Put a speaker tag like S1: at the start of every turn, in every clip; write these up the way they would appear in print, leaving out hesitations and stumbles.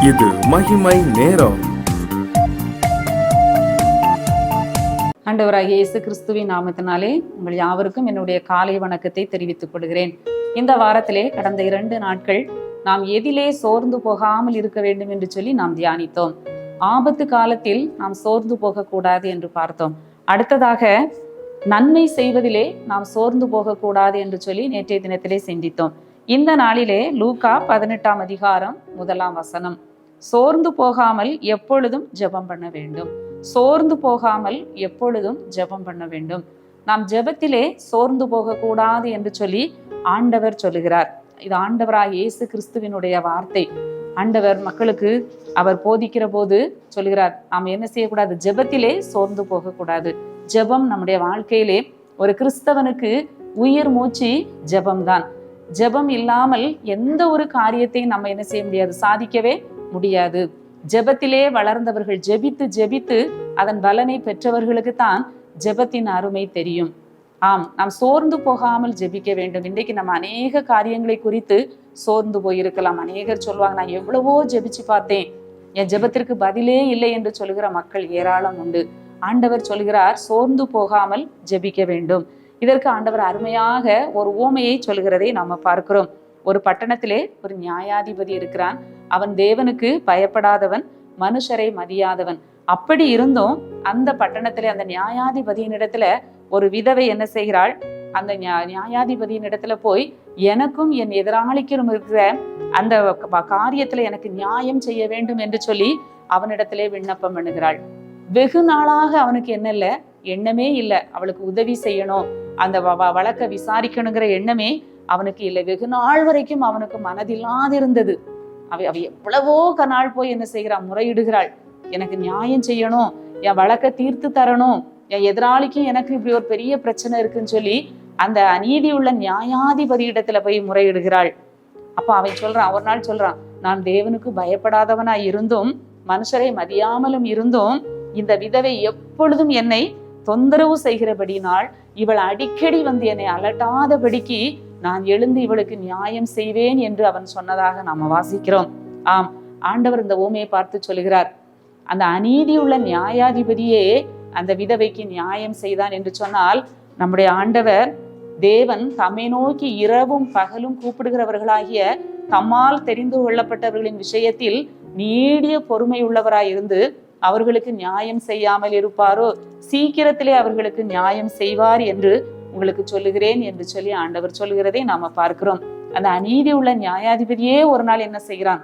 S1: இது மகிமை நேரம்.
S2: ஆண்டவராகிய இயேசு கிறிஸ்துவின் நாமத்தினாலே உங்கள் யாவருக்கும் என்னுடைய காலை வணக்கத்தை தெரிவித்துக் கொள்கிறேன். இந்த வாரத்திலே கடந்த 2 நாட்கள் நாம் எதிலே சோர்ந்து போகாமல் இருக்க வேண்டும் என்று சொல்லி நாம் தியானித்தோம். ஆபத்து காலத்தில் நாம் சோர்ந்து போகக்கூடாது என்று பார்த்தோம். அடுத்ததாக நன்மை செய்வதிலே நாம் சோர்ந்து போகக்கூடாது என்று சொல்லி நேற்றைய தினத்திலே சிந்தித்தோம். இந்த நாளிலே லூக்கா 18ஆம் அதிகாரம் 1ஆம் வசனம், சோர்ந்து போகாமல் எப்பொழுதும் ஜெபம் பண்ண வேண்டும். சோர்ந்து போகாமல் எப்பொழுதும் ஜெபம் பண்ண வேண்டும். நாம் ஜெபத்திலே சோர்ந்து போகக்கூடாது என்று சொல்லி ஆண்டவர் சொல்லுகிறார். இது ஆண்டவராகிய இயேசு கிறிஸ்துவினுடைய வார்த்தை. ஆண்டவர் மக்களுக்கு அவர் போதிக்கிற போது சொல்லுகிறார், நாம் என்ன செய்யக்கூடாது? ஜெபத்திலே சோர்ந்து போகக்கூடாது. ஜெபம் நம்முடைய வாழ்க்கையிலே ஒரு கிறிஸ்தவனுக்கு உயிர் மூச்சு ஜெபம்தான். ஜெபம் இல்லாமல் எந்த ஒரு காரியத்தையும் நம்ம என்ன செய்ய முடியாது, சாதிக்கவே முடியாது. ஜெபத்திலே வளர்ந்தவர்கள், ஜெபித்து ஜெபித்து அதன் பலனை பெற்றவர்களுக்கு தான் ஜெபத்தின் அருமை தெரியும். ஆம், நாம் சோர்ந்து போகாமல் ஜெபிக்க வேண்டும். இன்றைக்கு நம்ம அநேக காரியங்களை குறித்து சோர்ந்து போயிருக்கலாம். அநேகர் சொல்லுவாங்க, நான் எவ்வளவோ ஜெபிச்சு பார்த்தேன், என் ஜெபத்திற்கு பதிலே இல்லை என்று சொல்லுகிற மக்கள் ஏராளம் உண்டு. ஆண்டவர் சொல்கிறார், சோர்ந்து போகாமல் ஜெபிக்க வேண்டும். இதற்கு ஆண்டவர் அருமையாக ஒரு உவமையை சொல்கிறதை நாம பார்க்கிறோம். ஒரு பட்டணத்திலே ஒரு நியாயாதிபதி இருக்கிறான். அவன் தேவனுக்கு பயப்படாதவன், மனுஷரை மதியாதவன். அப்படி இருந்தும் அந்த பட்டணத்திலே அந்த நியாயாதிபதியின் இடத்துல ஒரு விதவை என்ன செய்கிறாள்? அந்த நியாயாதிபதியின் இடத்துல போய், எனக்கும் என் எதிராளிக்கும் இருக்கிற அந்த காரியத்துல எனக்கு நியாயம் செய்ய வேண்டும் என்று சொல்லி அவனிடத்திலே விண்ணப்பம் பண்ணுகிறாள். வெகு நாளாக அவனுக்கு என்ன இல்லை, எண்ணமே இல்லை அவளுக்கு உதவி செய்யணும், அந்த வழக்கை விசாரிக்கணுங்கிற எண்ணமே அவனுக்கு இல்லை. வெகு நாள் வரைக்கும் அவனுக்கு மனதில்லாதிருந்தது. அவ எவ்வளவோ நாள் போய் என்ன செய்கிறாள்? முறையிடுகிறாள். எனக்கு நியாயம் செய்யணும், என் வழக்கை தீர்த்து தரணும், என் எதிராளிக்கும் எனக்கு இப்படி ஒரு பெரிய பிரச்சனை இருக்குன்னு சொல்லி அந்த அநீதி உள்ள நியாயாதிபதி இடத்துல போய் முறையிடுகிறாள். அப்ப அவன் சொல்றான், ஒரு நாள் சொல்றான், நான் தேவனுக்கு பயப்படாதவனா இருந்தும் மனுஷரை மதியாமலும் இருந்தும் இந்த விதவை எப்பொழுதும் என்னை தொந்தரவு செய்கிறபடினால் இவள் அடிக்கடி வந்து என்னை அலட்டாதபடிக்கு நான் எழுந்து இவளுக்கு நியாயம் செய்வேன் என்று அவன் சொன்னதாக நாம வாசிக்கிறோம். ஆம், ஆண்டவர் இந்த உவமையை பார்த்து சொல்கிறார், அந்த அநீதி உள்ள நியாயாதிபதியே அந்த விதவைக்கு நியாயம் செய்தான் என்று சொன்னால், நம்முடைய ஆண்டவர் தேவன் தம்மை நோக்கி இரவும் பகலும் கூப்பிடுகிறவர்களாகிய தம்மால் தெரிந்து கொள்ளப்பட்டவர்களின் விஷயத்தில் நீடிய பொறுமை உள்ளவராயிருந்து அவர்களுக்கு நியாயம் செய்யாமல் இருப்பாரோ? சீக்கிரத்திலே அவர்களுக்கு நியாயம் செய்வார் என்று உங்களுக்கு சொல்லுகிறேன் என்று சொல்லி ஆண்டவர் சொல்லுகிறதை நாம பார்க்கிறோம். அந்த அநீதி உள்ள நியாயாதிபதியே ஒரு நாள் என்ன செய்கிறான்?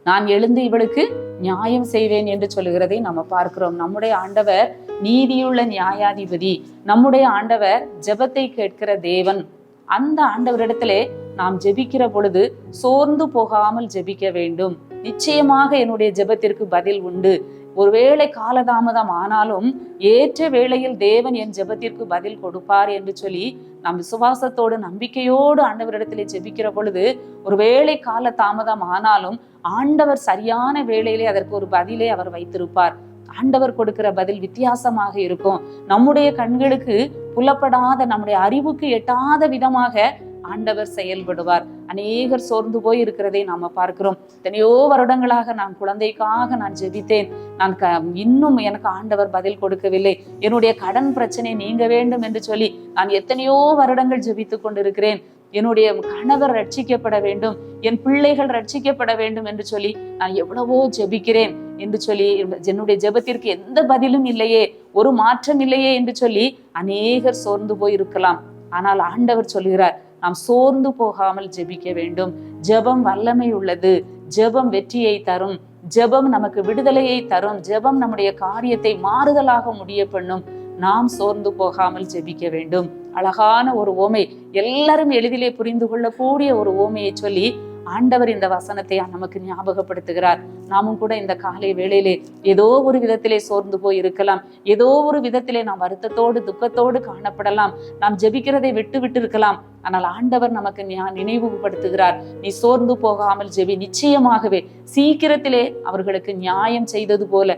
S2: நான் எழுந்து இவளுக்கு நியாயம் செய்வேன் என்று சொல்லுகிறதை நாம பார்க்கிறோம். நம்முடைய ஆண்டவர் நீதியுள்ள நியாயாதிபதி. நம்முடைய ஆண்டவர் ஜெபத்தை கேட்கிற தேவன். அந்த ஆண்டவரிடத்திலே நாம் ஜெபிக்கிற பொழுது சோர்ந்து போகாமல் ஜெபிக்க வேண்டும். நிச்சயமாக என்னுடைய ஜெபத்திற்கு பதில் உண்டு. ஒருவேளை காலதாமதம் ஆனாலும் ஏற்ற வேளையில் தேவன் என் ஜெபத்திற்கு பதில் கொடுப்பார் என்று சொல்லி நாம் விசுவாசத்தோடு நம்பிக்கையோடு ஆண்டவரிடத்திலே ஜெபிக்கிற பொழுது, ஒருவேளை கால தாமதம் ஆனாலும் ஆண்டவர் சரியான வேளையிலே அதற்கு ஒரு பதிலை அவர் வைத்திருப்பார். ஆண்டவர் கொடுக்கிற பதில் வித்தியாசமாக இருக்கும். நம்முடைய கண்களுக்கு புலப்படாத, நம்முடைய அறிவுக்கு எட்டாத விதமாக ஆண்டவர் செயல்படுவார். அநேகர் சோர்ந்து போய் இருக்கிறதை நாம பார்க்கிறோம். எத்தனையோ வருடங்களாக நான் குழந்தைக்காக நான் ஜெபித்தேன், நான் இன்னும் எனக்கு ஆண்டவர் பதில் கொடுக்கவில்லை, என்னுடைய கடன் பிரச்சனை நீங்க வேண்டும் என்று சொல்லி நான் எத்தனையோ வருடங்கள் ஜெபித்து கொண்டிருக்கிறேன், என்னுடைய கணவர் ரட்சிக்கப்பட வேண்டும், என் பிள்ளைகள் ரட்சிக்கப்பட வேண்டும் என்று சொல்லி நான் எவ்வளவோ ஜெபிக்கிறேன் என்று சொல்லி என்னுடைய ஜெபத்திற்கு எந்த பதிலும் இல்லையே, ஒரு மாற்றம் இல்லையே என்று சொல்லி அநேகர் சோர்ந்து போய் இருக்கலாம். ஆனால் ஆண்டவர் சொல்கிறார், நாம் சோர்ந்து போகாமல் ஜெபிக்க வேண்டும். ஜெபம் வல்லமை உள்ளது, ஜெபம் வெற்றியை தரும், ஜெபம் நமக்கு விடுதலையை தரும், ஜெபம் நம்முடைய காரியத்தை மாறுதலாக முடிய பண்ணும். நாம் சோர்ந்து போகாமல் ஜெபிக்க வேண்டும். அழகான ஒரு உவமை, எல்லாரும் எளிதிலே புரிந்து கொள்ளக்கூடிய ஒரு உவமையை சொல்லி ஆண்டவர் இந்த வசனத்தை நமக்கு ஞாபகப்படுத்துகிறார். நாமும் கூட இந்த காலை வேளையிலே ஏதோ ஒரு விதத்திலே சோர்ந்து போய் இருக்கலாம், ஏதோ ஒரு விதத்திலே நாம் வருத்தத்தோடு துக்கத்தோடு காணப்படலாம், நாம் ஜெபிக்கிறதை விட்டு விட்டு இருக்கலாம். ஆனால் ஆண்டவர் நமக்கு நினைவுபடுத்துகிறார், நீ சோர்ந்து போகாமல் ஜெபி, நிச்சயமாகவே சீக்கிரத்திலே அவர்களுக்கு நியாயம் செய்தது போல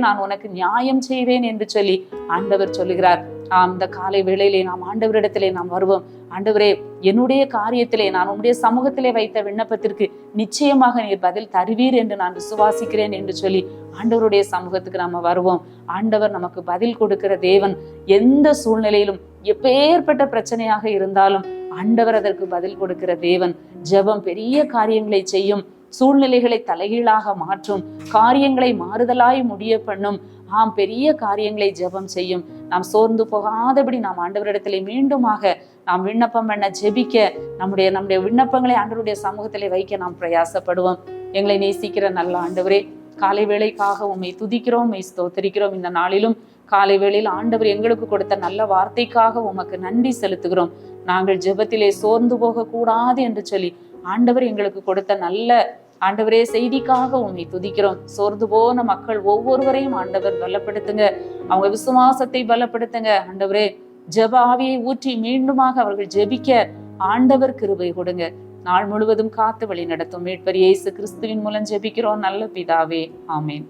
S2: நான் உனக்கு நியாயம் செய்வேன் என்று சொல்லி ஆண்டவர் சொல்லுகிறார். இந்த காலை வேளையிலே நாம் ஆண்டவரிடத்திலே நாம் வருவோம். ஆண்டவரே, என்னுடைய காரியத்திலே நான் உம்முடைய சமூகத்திலே வைத்த விண்ணப்பத்திற்கு நிச்சயமாக நீர் பதில் தருவீர் என்று நான் விசுவாசிக்கிறேன் என்று சொல்லி ஆண்டவருடைய சமூகத்துக்கு நாம வருவோம். ஆண்டவர் நமக்கு பதில் கொடுக்கிற தேவன். எந்த சூழ்நிலையிலும் எப்பேற்பட்ட பிரச்சனையாக இருந்தாலும் ஆண்டவர் அதற்கு பதில் கொடுக்கிற தேவன். ஜெபம் பெரிய காரியங்களை செய்யும், சூழ்நிலைகளை தலைகீழாக மாற்றும், காரியங்களை மாறுதலாய் முடிய பண்ணும். பெரிய காரியங்களை ஜெபம் செய்யும். நாம் சோர்ந்து போகாதபடி நாம் ஆண்டவரிடத்திலே மீண்டுமாக நாம் விண்ணப்பம் பண்ண, ஜெபிக்க, நம்முடைய விண்ணப்பங்களை ஆண்டவருடைய சமூகத்திலே வைக்க நாம் பிரயாசப்படுவோம். எங்களை நேசிக்கிற நல்ல ஆண்டவரே, காலை வேளைக்காக உம்மை துதிக்கிறோம், உம்மை ஸ்தோத்திரிக்கிறோம். இந்த நாளிலும் காலை வேளையில் ஆண்டவர் எங்களுக்கு கொடுத்த நல்ல வார்த்தைக்காக உமக்கு நன்றி செலுத்துகிறோம். நாங்கள் ஜெபத்திலே சோர்ந்து போக கூடாது என்று சொல்லி ஆண்டவர் எங்களுக்கு கொடுத்த நல்ல ஆண்டவரே செய்திக்காக உம்மை துதிக்கிறோம். சோர்ந்து போன மக்கள் ஒவ்வொருவரையும் ஆண்டவர் பலப்படுத்துங்க, அவங்க விசுவாசத்தை பலப்படுத்துங்க. ஆண்டவரே, ஜெப ஆவியை ஊற்றி மீண்டுமாக அவர்கள் ஜெபிக்க ஆண்டவர் கிருபை கொடுங்க. நாள் முழுவதும் காத்து வழி நடத்தும் மீட்பர் இயேசு கிறிஸ்துவின் மூலம் ஜெபிக்கிறோம் நல்ல பிதாவே, ஆமேன்.